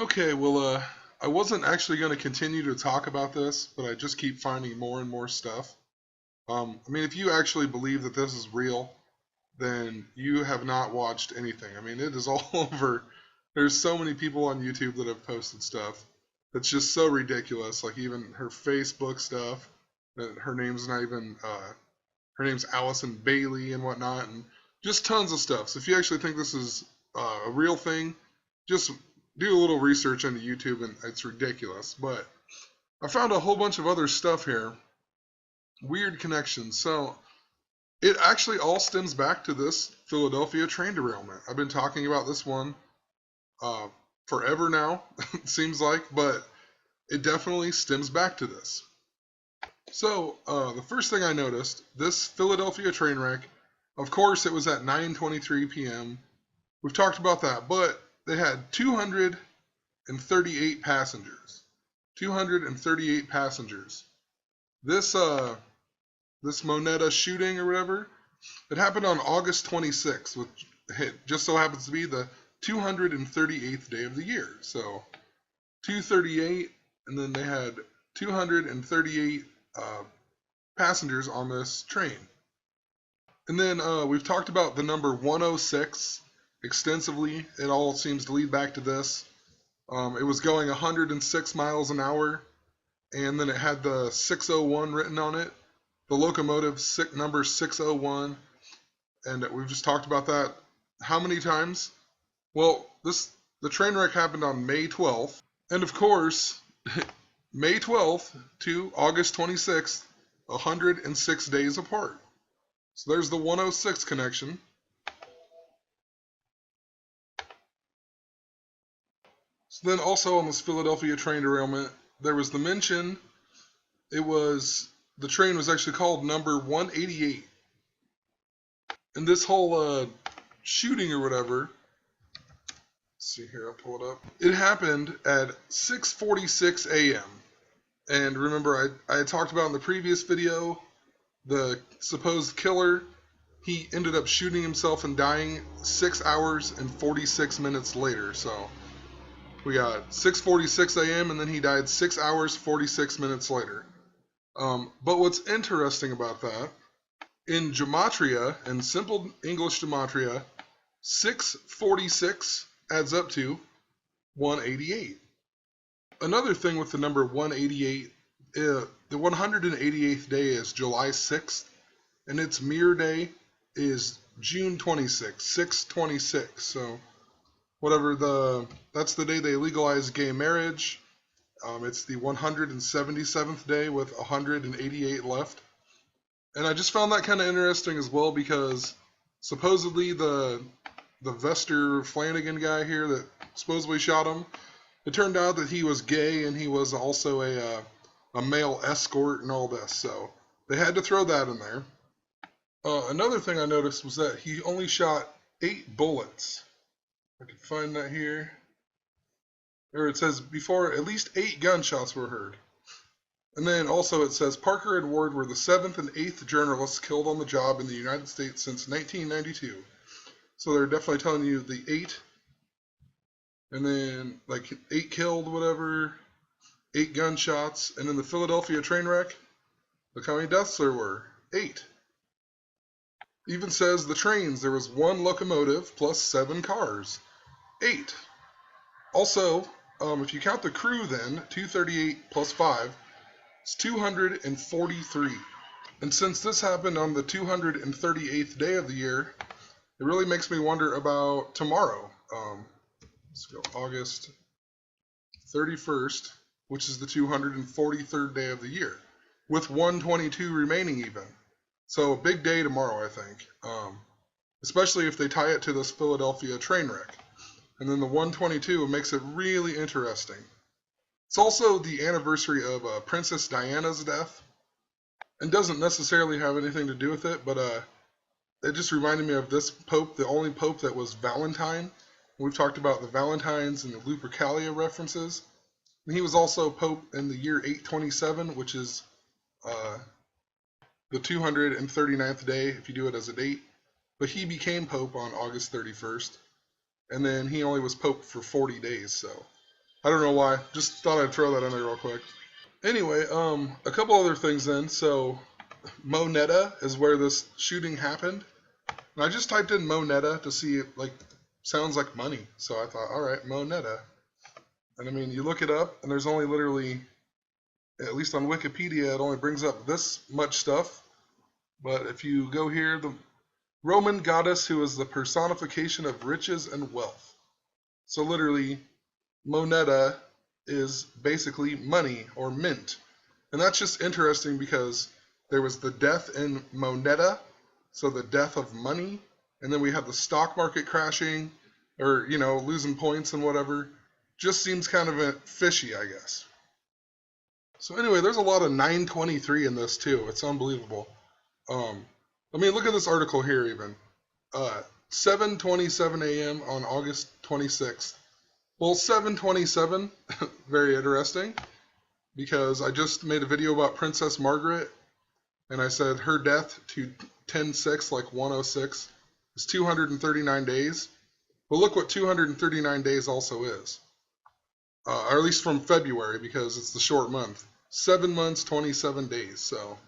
Okay, well, I wasn't actually going to continue to talk about this, but I just keep finding more and more stuff. I mean, if you actually believe that this is real, then you have not watched anything. I mean, it is all over. There's so many people on YouTube that have posted stuff that's just so ridiculous. Like even her Facebook stuff, that her name's not even, her name's Allison Bailey and whatnot, and just tons of stuff. So if you actually think this is a real thing, just do a little research into YouTube, and it's ridiculous. But I found a whole bunch of other stuff here, weird connections. So it actually all stems back to this Philadelphia train derailment. I've been talking about this one uh, forever now, it seems like, but it definitely stems back to this. So the first thing I noticed, this Philadelphia train wreck, of course it was at 9:23 p.m. We've talked about that, but they had 238 passengers. 238 passengers. This this Moneta shooting or whatever, it happened on August 26th, which just so happens to be the 238th day of the year. So 238, and then they had 238 passengers on this train. And then we've talked about the number 106 extensively. It all seems to lead back to this. It was going 106 miles an hour, and then it had the 601 written on it. The locomotive number 601, and we've just talked about that how many times? Well, the train wreck happened on May 12th, and of course, May 12th to August 26th, 106 days apart. So there's the 106 connection. So then also on this Philadelphia train derailment, there was the mention, the train was actually called number 188. And this whole shooting or whatever, let's see here, I'll pull it up. It happened at 6:46 a.m. And remember, I had talked about in the previous video, the supposed killer, he ended up shooting himself and dying 6 hours and 46 minutes later. So we got 6:46 a.m. and then he died 6 hours 46 minutes later. But what's interesting about that, in gematria, in simple English gematria, 646 adds up to 188. Another thing with the number 188, the 188th day is July 6th, and its mirror day is June 26th, 626. So whatever that's the day they legalized gay marriage. It's the 177th day with 188 left. And I just found that kind of interesting as well because supposedly the Vester Flanagan guy here that supposedly shot him, it turned out that he was gay and he was also a male escort and all this. So they had to throw that in there. Another thing I noticed was that he only shot 8 bullets. I can find that here. Or it says before at least 8 gunshots were heard. And then also it says Parker and Ward were the 7th and 8th journalists killed on the job in the United States since 1992. So they're definitely telling you the 8, and then like 8 killed, whatever, 8 gunshots, and in the Philadelphia train wreck, look how many deaths there were, 8. Even says the trains, there was 1 locomotive plus 7 cars, 8. Also, if you count the crew then, 238 plus 5, it's 243. And since this happened on the 238th day of the year, it really makes me wonder about tomorrow. Let's go August 31st, which is the 243rd day of the year, with 122 remaining even. So a big day tomorrow, I think, especially if they tie it to this Philadelphia train wreck. And then the 122 makes it really interesting. It's also the anniversary of Princess Diana's death, and doesn't necessarily have anything to do with it, but it just reminded me of this pope, the only pope that was Valentine. We've talked about the Valentines and the Lupercalia references. And he was also pope in the year 827, which is the 239th day, if you do it as a date. But he became pope on August 31st. And then he only was pope for 40 days, so I don't know why. Just thought I'd throw that in there real quick. Anyway, a couple other things then. So, Moneta is where this shooting happened. And I just typed in Moneta to see it, like, sounds like money. So I thought, all right, Moneta. And I mean, you look it up, and there's only literally, at least on Wikipedia, it only brings up this much stuff. But if you go here, the Roman goddess who is the personification of riches and wealth. So literally, moneta is basically money or mint. And that's just interesting because there was the death in moneta, so the death of money, and then we had the stock market crashing or, losing points and whatever. Just seems kind of fishy, I guess. So anyway, there's a lot of 923 in this too. It's unbelievable. I mean, look at this article here even. 7:27 a.m. on August 26th. Well, 7:27, very interesting, because I just made a video about Princess Margaret, and I said her death to 10/6, like 106, is 239 days. But look what 239 days also is. Or at least from February, because it's the short month. 7 months, 27 days. So,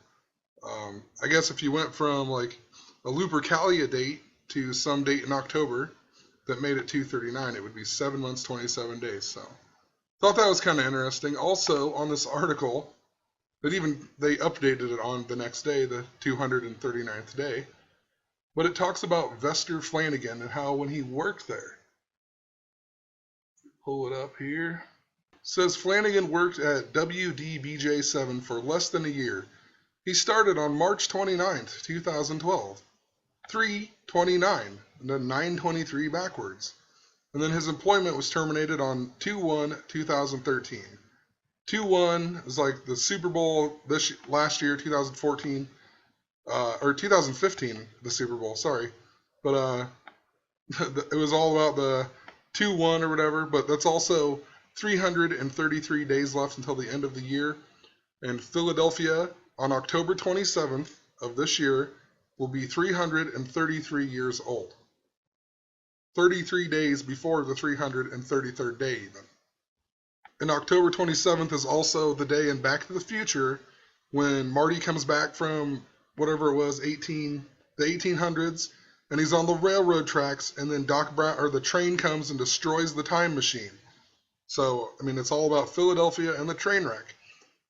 I guess if you went from like a Lupercalia date to some date in October that made it 239, it would be 7 months, 27 days. So, thought that was kind of interesting. Also, on this article, that even they updated it on the next day, the 239th day, but it talks about Vester Flanagan and how when he worked there. Pull it up here. It says Flanagan worked at WDBJ7 for less than a year. He started on March 29th, 2012. 3/29, and then 9/23 backwards. And then his employment was terminated on 2/1/2013. 2/1 is like the Super Bowl last year, 2014, or 2015, the Super Bowl, sorry. But it was all about the 2/1 or whatever, but that's also 333 days left until the end of the year. And Philadelphia, on October 27th of this year, will be 333 years old. 33 days before the 333rd day even. And October 27th is also the day in Back to the Future when Marty comes back from whatever it was, the 1800s, and he's on the railroad tracks, and then Doc Brown, or the train comes and destroys the time machine. So, I mean, it's all about Philadelphia and the train wreck.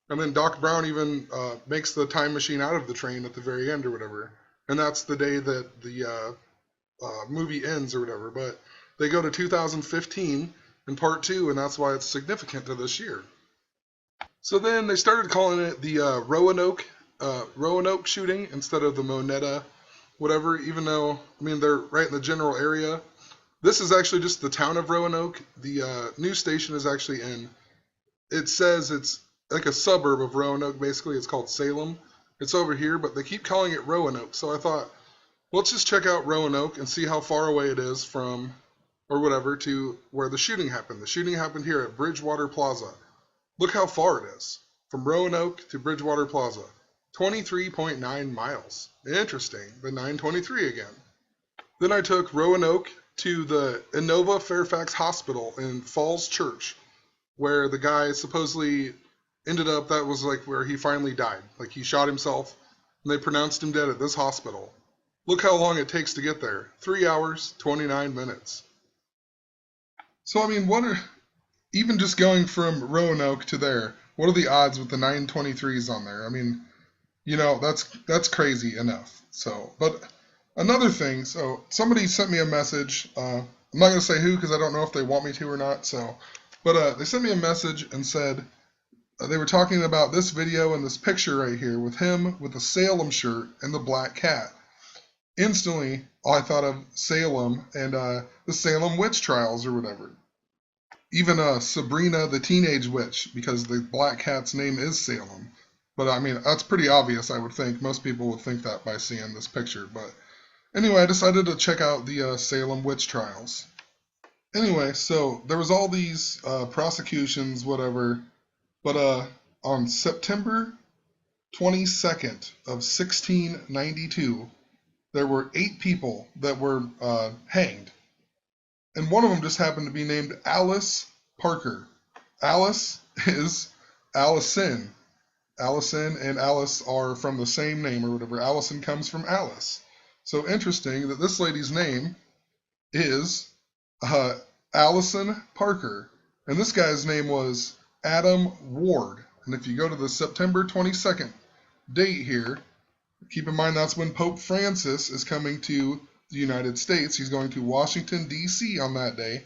And then Doc Brown even makes the time machine out of the train at the very end or whatever. And that's the day that the movie ends or whatever. But they go to 2015 in part 2, and that's why it's significant to this year. So then they started calling it the Roanoke shooting instead of the Moneta whatever, even though, I mean, they're right in the general area. This is actually just the town of Roanoke. The news station is actually it says it's like a suburb of Roanoke, basically. It's called Salem. It's over here, but they keep calling it Roanoke. So I thought, let's just check out Roanoke and see how far away it is from, or whatever, to where the shooting happened. The shooting happened here at Bridgewater Plaza. Look how far it is. From Roanoke to Bridgewater Plaza. 23.9 miles. Interesting. The 923 again. Then I took Roanoke to the Innova Fairfax Hospital in Falls Church, where the guy supposedly ended up, that was like where he finally died. Like he shot himself, and they pronounced him dead at this hospital. Look how long it takes to get there. 3 hours, 29 minutes. So, I mean, even just going from Roanoke to there, what are the odds with the 923s on there? I mean, that's crazy enough. So, but another thing, so somebody sent me a message. I'm not going to say who because I don't know if they want me to or not. So, but they sent me a message and said they were talking about this video and this picture right here with him with the Salem shirt and the black cat. Instantly, I thought of Salem and the Salem witch trials or whatever. Even Sabrina the Teenage Witch, because the black cat's name is Salem. But I mean, that's pretty obvious, I would think. Most people would think that by seeing this picture. But anyway, I decided to check out the Salem witch trials. Anyway, so there was all these prosecutions, whatever. But on September 22nd of 1692, there were 8 people that were hanged. And one of them just happened to be named Alice Parker. Alice is Allison. Allison and Alice are from the same name or whatever. Allison comes from Alice. So interesting that this lady's name is Allison Parker. And this guy's name was Adam Ward. And if you go to the September 22nd date here, keep in mind that's when Pope Francis is coming to the United States. He's going to Washington, D.C. on that day.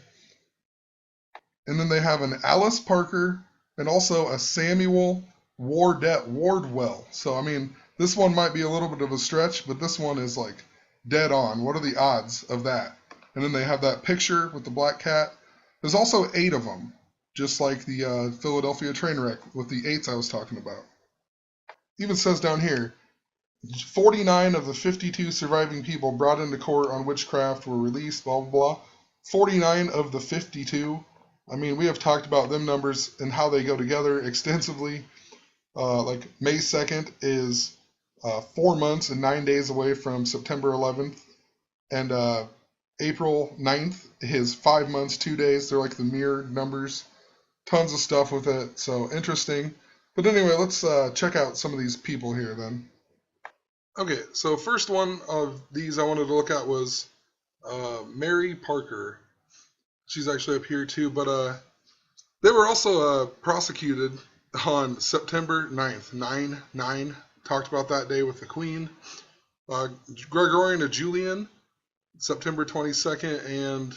And then they have an Alice Parker and also a Samuel Wardwell. So, I mean, this one might be a little bit of a stretch, but this one is like dead on. What are the odds of that? And then they have that picture with the black cat. There's also 8 of them, just like the Philadelphia train wreck with the 8s I was talking about. Even says down here, 49 of the 52 surviving people brought into court on witchcraft were released, blah, blah, blah. 49 of the 52. I mean, we have talked about them numbers and how they go together extensively. Like May 2nd is 4 months and 9 days away from September 11th. And April 9th is 5 months, 2 days. They're like the mirror numbers. Tons of stuff with it. So interesting. But anyway, let's check out some of these people here then. Okay, so first one of these I wanted to look at was Mary Parker. She's actually up here too, but they were also prosecuted on September 9th, 9/9. Talked about that day with the Queen. Gregorian and Julian, September 22nd and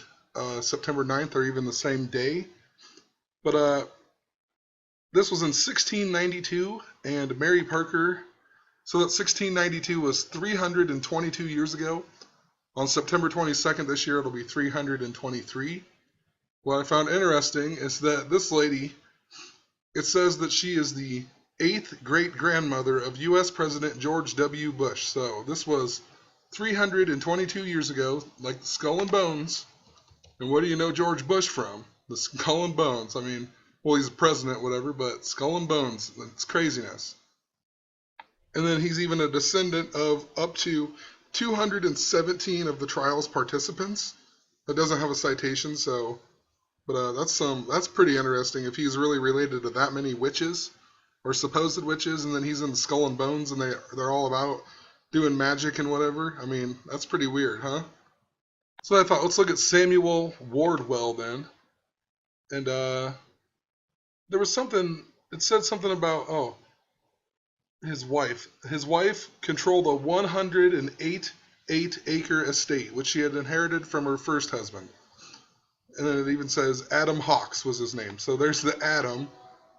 September 9th are even the same day. But this was in 1692, and Mary Parker, so that 1692 was 322 years ago. On September 22nd this year, it'll be 323. What I found interesting is that this lady, it says that she is the 8th great-grandmother of U.S. President George W. Bush. So this was 322 years ago, like the Skull and Bones. And what do you know George Bush from? The Skull and Bones. I mean, well, he's a president, whatever, but Skull and Bones, it's craziness. And then he's even a descendant of up to 217 of the trial's participants. That doesn't have a citation, so... But that's pretty interesting if he's really related to that many witches or supposed witches, and then he's in the Skull and Bones and they're all about doing magic and whatever. I mean, that's pretty weird, huh? So I thought, let's look at Samuel Wardwell then. And there was something, it said something about, his wife. His wife controlled a 108-acre estate, which she had inherited from her first husband. And then it even says Adam Hawks was his name. So there's the Adam,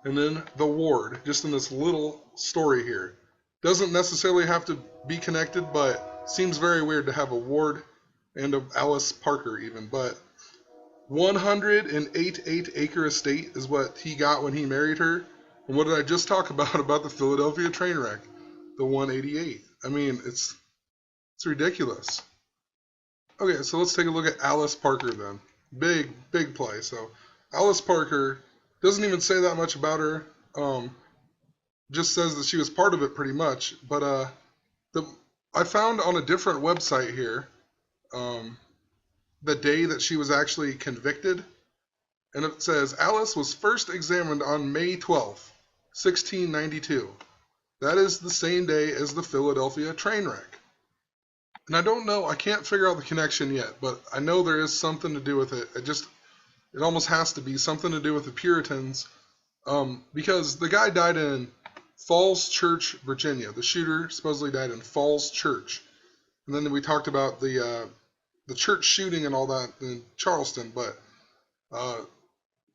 and then the Ward, just in this little story here. Doesn't necessarily have to be connected, but seems very weird to have a Ward and a Alice Parker even. But 108-acre estate is what he got when he married her. And what did I just talk about the Philadelphia train wreck? The 188. I mean, it's ridiculous. Okay, so let's take a look at Alice Parker then. Big play. So Alice Parker doesn't even say that much about her. Just says that she was part of it pretty much. But I found on a different website here the day that she was actually convicted. And it says Alice was first examined on May 12th, 1692. That is the same day as the Philadelphia train wreck. And I don't know, I can't figure out the connection yet, but I know there is something to do with it. It almost has to be something to do with the Puritans, because the guy died in Falls Church, Virginia. The shooter supposedly died in Falls Church. And then we talked about the church shooting and all that in Charleston, but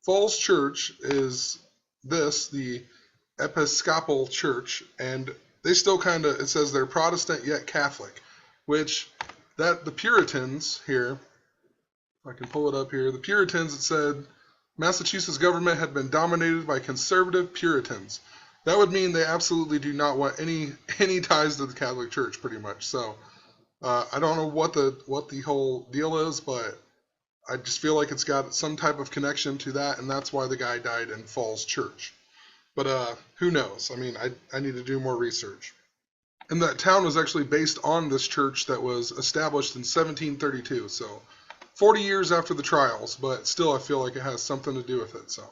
Falls Church is the Episcopal Church, and they still kind of, it says they're Protestant yet Catholic. Which, the Puritans here, if I can pull it up here, the Puritans, it said, Massachusetts government had been dominated by conservative Puritans. That would mean they absolutely do not want any ties to the Catholic Church, pretty much. So, I don't know what the whole deal is, but I just feel like it's got some type of connection to that, and that's why the guy died in Falls Church. But who knows? I mean, I need to do more research. And that town was actually based on this church that was established in 1732. So 40 years after the trials, but still I feel like it has something to do with it. So